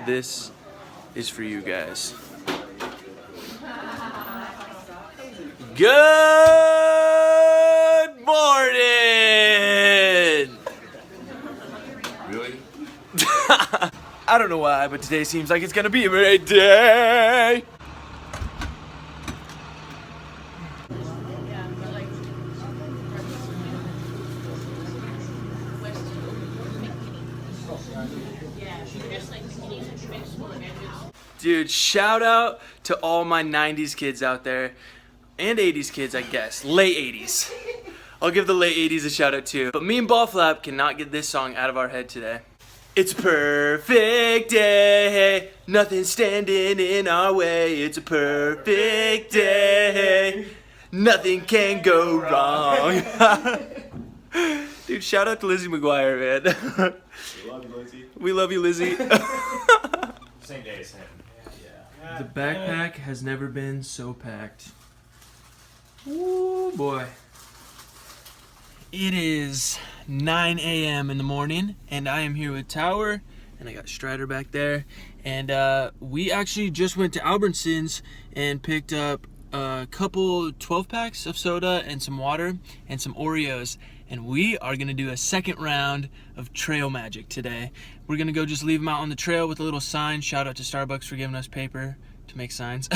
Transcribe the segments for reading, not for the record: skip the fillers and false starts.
this is for you guys. Good morning! Really? I don't know why, but today seems like it's gonna be a great day. Dude, shout out to all my 90s kids out there, and 80s kids, I guess. Late 80s. I'll give the late 80s a shout out too. But me and Ballflap cannot get this song out of our head today. It's a perfect day, nothing's standing in our way. It's a perfect day, nothing can go wrong. Dude, shout out to Lizzie McGuire, man. We love you, Lizzie. We love you, Lizzie. Same day as him. The backpack has never been so packed. Ooh, boy. It is 9 a.m. in the morning, and I am here with Tower, and I got Strider back there. And we actually just went to Albertsons and picked up a couple 12-packs of soda and some water and some Oreos. And we are gonna do a second round of trail magic today. We're gonna go just leave them out on the trail with a little sign. Shout out to Starbucks for giving us paper to make signs.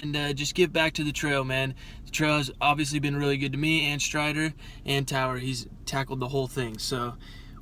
And just give back to the trail, man. The trail has obviously been really good to me and Strider and Tower. He's tackled the whole thing. So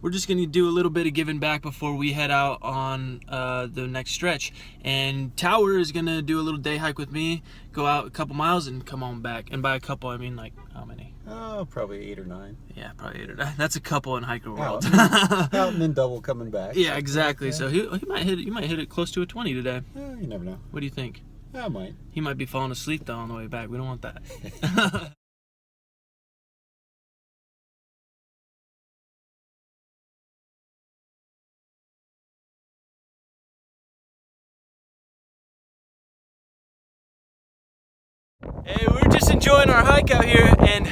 we're just gonna do a little bit of giving back before we head out on the next stretch. And Tower is gonna do a little day hike with me, go out a couple miles and come on back. And by a couple, I mean like how many? Oh, probably 8 or 9. Yeah, probably 8 or 9. That's a couple in hiker world. Out and then double coming back. Yeah, exactly. Yeah. So he might hit it. You might hit it close to a 20 today. You never know. What do you think? I might. He might be falling asleep though on the way back. We don't want that. Hey, we're just enjoying our hike out here, and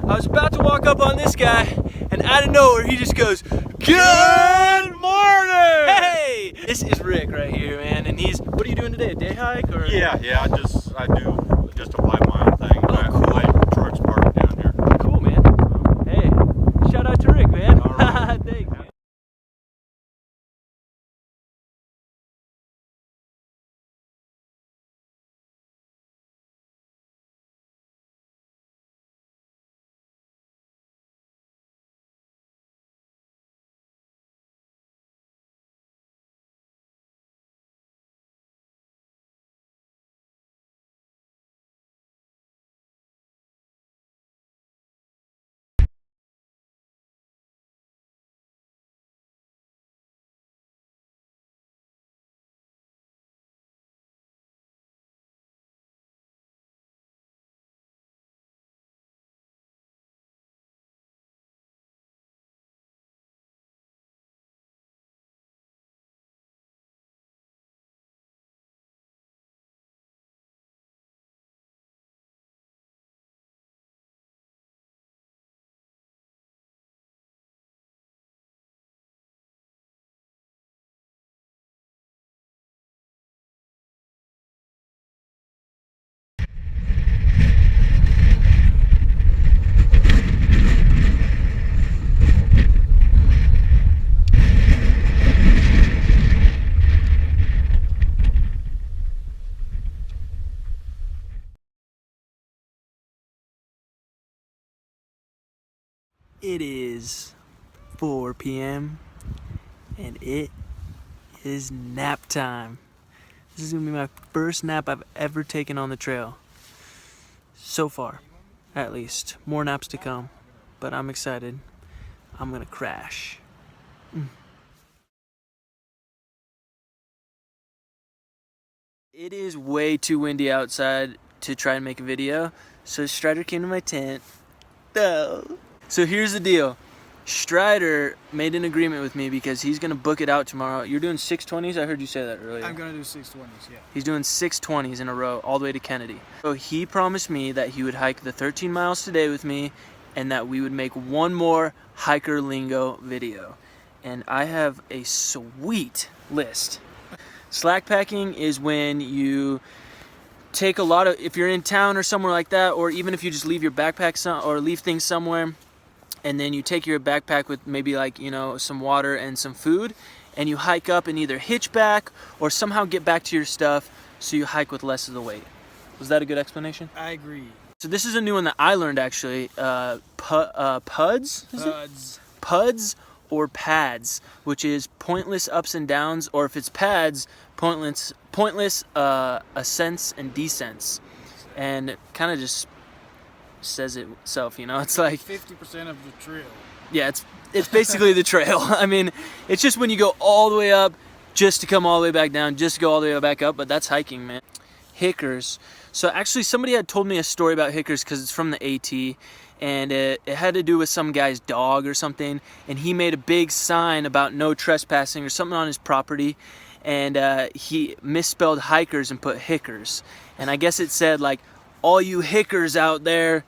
I was about to walk up on this guy, and out of nowhere he just goes, "Good morning!" Hey, this is Rick right here, man, and he's. What are you doing today? A day hike or? Yeah. I do just a 5-mile thing. Oh, cool. My truck's parked down here. Cool, man. Hey, shout out to Rick, man. All right. Thanks, man. It is 4 p.m. and it is nap time. This is gonna be my first nap I've ever taken on the trail. So far, at least. More naps to come, but I'm excited. I'm gonna crash. It is way too windy outside to try and make a video, so Strider came to my tent. No. So here's the deal. Strider made an agreement with me because he's going to book it out tomorrow. You're doing 620s? I heard you say that earlier. I'm going to do 620s, yeah. He's doing 620s in a row all the way to Kennedy. So he promised me that he would hike the 13 miles today with me and that we would make one more Hiker Lingo video. And I have a sweet list. Slack packing is when you take a lot of, if you're in town or somewhere like that, or even if you just leave your backpack or leave things somewhere, and then you take your backpack with maybe like, you know, some water and some food, and you hike up and either hitch back or somehow get back to your stuff so you hike with less of the weight. Was that a good explanation? I agree. So this is a new one that I learned actually. PUDs? Puds. PUDs or pads, which is pointless ups and downs, or if it's pads, pointless ascents and descents. And it kind of just says it itself, you know. It's like 50% of the trail. yeah, it's basically the trail. I mean, it's just when you go all the way up just to come all the way back down, just to go all the way back up, but that's hiking, man. Hikers. So actually somebody had told me a story about hikers because it's from the AT, and it had to do with some guy's dog or something, and he made a big sign about no trespassing or something on his property, and he misspelled hikers and put hickers. And I guess it said like, all you hickers out there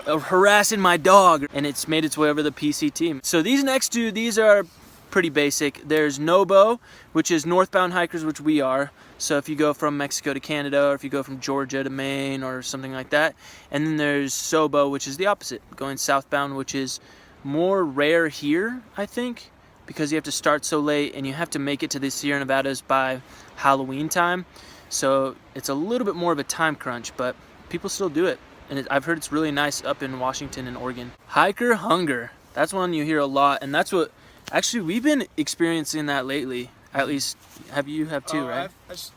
are harassing my dog, and it's made its way over the PCT. So these next two, these are pretty basic. There's NOBO, which is northbound hikers, which we are. So if you go from Mexico to Canada, or if you go from Georgia to Maine or something like that. And then there's SOBO, which is the opposite, going southbound, which is more rare here, I think, because you have to start so late and you have to make it to the Sierra Nevadas by Halloween time. So it's a little bit more of a time crunch, but people still do it. And I've heard it's really nice up in Washington and Oregon. Hiker hunger. That's one you hear a lot, and that's what, actually, we've been experiencing that lately. At least, you have too, right?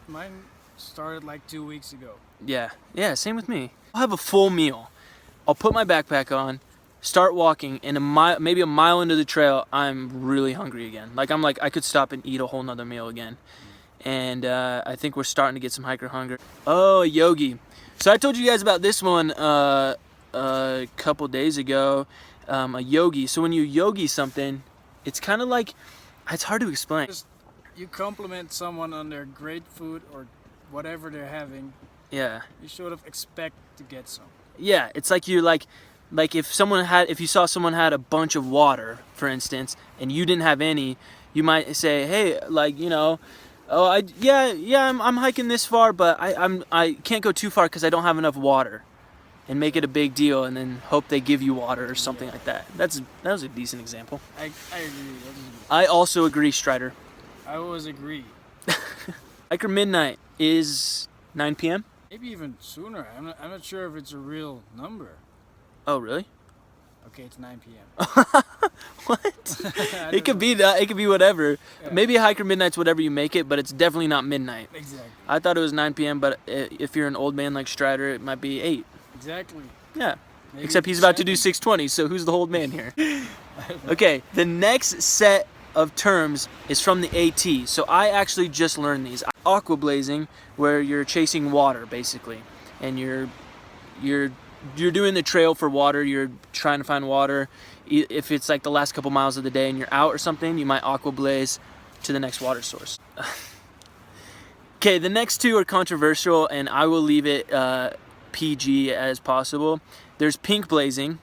Mine started like 2 weeks ago. Yeah, same with me. I'll have a full meal. I'll put my backpack on, start walking, and maybe a mile into the trail, I'm really hungry again. Like I could stop and eat a whole nother meal again. And I think we're starting to get some hiker hunger. Oh, yogi. So I told you guys about this one a couple days ago. A yogi. So when you yogi something, it's kind of like, it's hard to explain. You compliment someone on their great food or whatever they're having. Yeah. You sort of expect to get some. Yeah, it's like you like if you saw someone had a bunch of water, for instance, and you didn't have any, you might say, hey, like, you know, oh, I'm hiking this far, but I can't go too far because I don't have enough water, and make it a big deal, and then hope they give you water or something like that. That was a decent example. I agree. I also agree, Strider. I always agree. Hiker midnight is 9 p.m. Maybe even sooner. I'm not sure if it's a real number. Oh, really? Okay, it's 9 p.m. What? It could be that. It could be whatever. Yeah. Maybe hiker midnight's whatever you make it, but it's definitely not midnight. Exactly. I thought it was 9 p.m., but if you're an old man like Strider, it might be 8. Exactly. Yeah. Maybe Except he's about to do 620, so who's the old man here? Okay, the next set of terms is from the AT. So I actually just learned these. Aqua blazing, where you're chasing water basically, and you're doing the trail for water. You're trying to find water. If it's like the last couple miles of the day and you're out or something, you might aqua blaze to the next water source. Okay, the next two are controversial, and I will leave it PG as possible. There's pink blazing,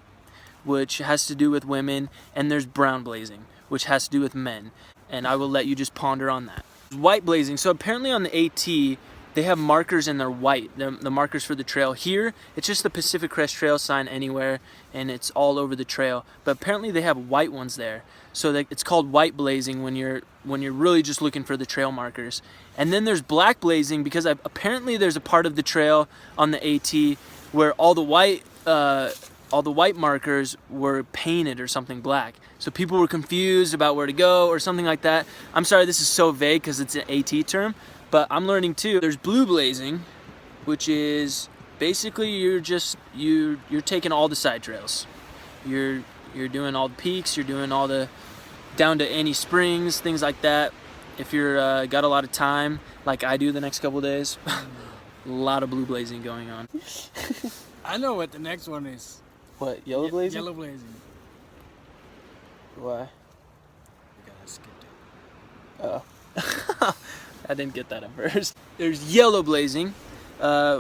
which has to do with women, and there's brown blazing, which has to do with men. And I will let you just ponder on that. White blazing. So apparently on the AT, they have markers and they're white. The markers for the trail. Here, it's just the Pacific Crest Trail sign anywhere, and it's all over the trail. But apparently they have white ones there. So it's called white blazing when you're really just looking for the trail markers. And then there's black blazing because apparently there's a part of the trail on the AT where all the white markers were painted or something black. So people were confused about where to go or something like that. I'm sorry this is so vague because it's an AT term, but I'm learning too. There's blue blazing, which is basically you're taking all the side trails. You're doing all the peaks, you're doing all the down to any springs, things like that. If you're got a lot of time, like I do the next couple days, a lot of blue blazing going on. I know what the next one is. What, yellow blazing? Yellow blazing. Why? We gotta skip it. Oh. I didn't get that at first. There's yellow blazing,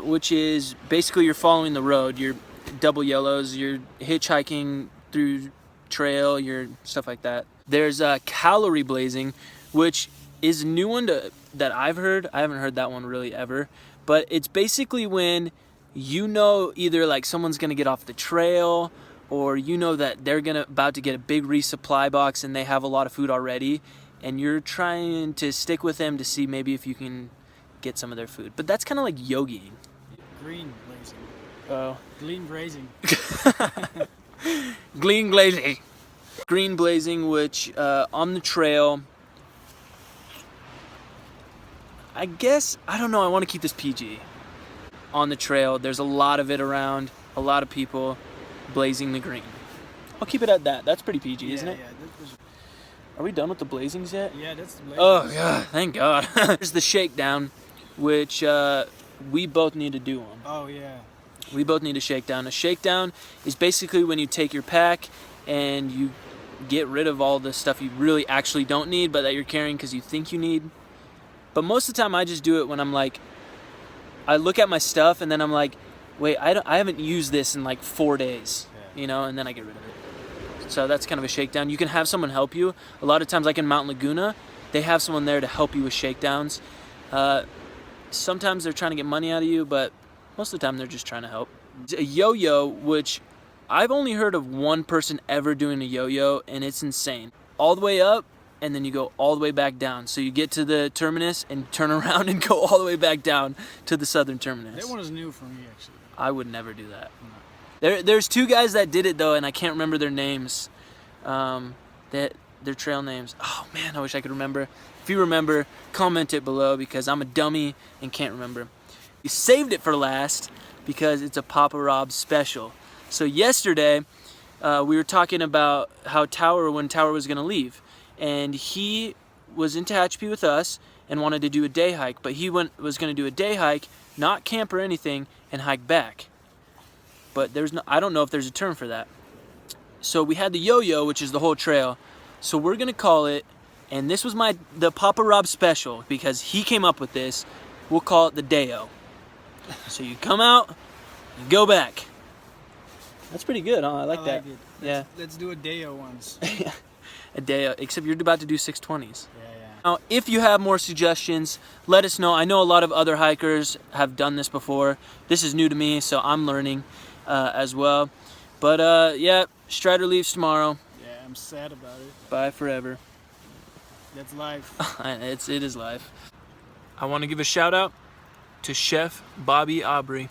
which is basically you're following the road. You're double yellows, you're hitchhiking through trail, you're stuff like that. There's calorie blazing, which is a new one that I've heard. I haven't heard that one really ever. But it's basically when you know either like someone's going to get off the trail, or you know that they're about to get a big resupply box and they have a lot of food already, and you're trying to stick with them to see maybe if you can get some of their food. But that's kind of like yogiing. Green blazing. Oh. Green grazing. Green blazing. Green blazing, which on the trail, I guess, I don't know, I want to keep this PG. On the trail, there's a lot of it around, a lot of people blazing the green. I'll keep it at that. That's pretty PG, isn't it? Yeah, Are we done with the blazings yet? yeah, that's the blazing. Oh, God, thank God. There's the shakedown, which we both need to do one. Oh, yeah. We both need a shakedown. A shakedown is basically when you take your pack and you get rid of all the stuff you really actually don't need, but that you're carrying because you think you need. But most of the time I just do it when I'm like, I look at my stuff and then I'm like, wait, I haven't used this in like 4 days, you know, and then I get rid of it. So that's kind of a shakedown. You can have someone help you. A lot of times, like in Mount Laguna, they have someone there to help you with shakedowns. Sometimes they're trying to get money out of you, but most of the time they're just trying to help. A yo-yo, which I've only heard of one person ever doing a yo-yo, and it's insane. All the way up, and then you go all the way back down. So you get to the terminus and turn around and go all the way back down to the southern terminus. That one is new for me, actually. I would never do that. There's two guys that did it though, and I can't remember their names. Their trail names. Oh man, I wish I could remember. If you remember, comment it below because I'm a dummy and can't remember. We saved it for last because it's a Papa Rob special. So yesterday, we were talking about how when Tower was gonna leave, and he was in Tehachapi with us and wanted to do a day hike, but he was gonna do a day hike, not camp or anything, and hike back. But I don't know if there's a term for that. So we had the yo-yo, which is the whole trail. So we're gonna call it, and this was the Papa Rob special because he came up with this. We'll call it the Dayo. So you come out, you go back. That's pretty good, huh? I like that. It. Yeah. Let's do a Dayo once. A Dayo, except you're about to do 620s. Yeah. Now, if you have more suggestions, let us know. I know a lot of other hikers have done this before. This is new to me, so I'm learning as well. But yeah, Strider leaves tomorrow. Yeah, I'm sad about it. Bye forever. That's life. It is life. I want to give a shout out to Chef Bobby Aubrey.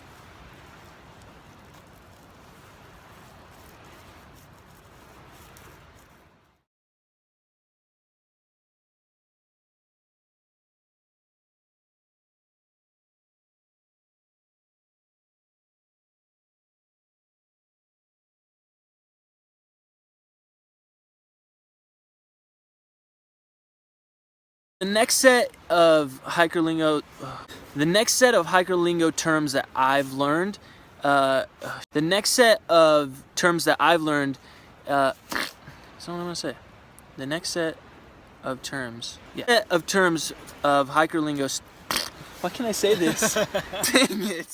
The next set of Hiker Lingo terms that I've learned, that's what I'm gonna say. The next set of terms, of Hiker Lingo. Why can't I say this? Dang it.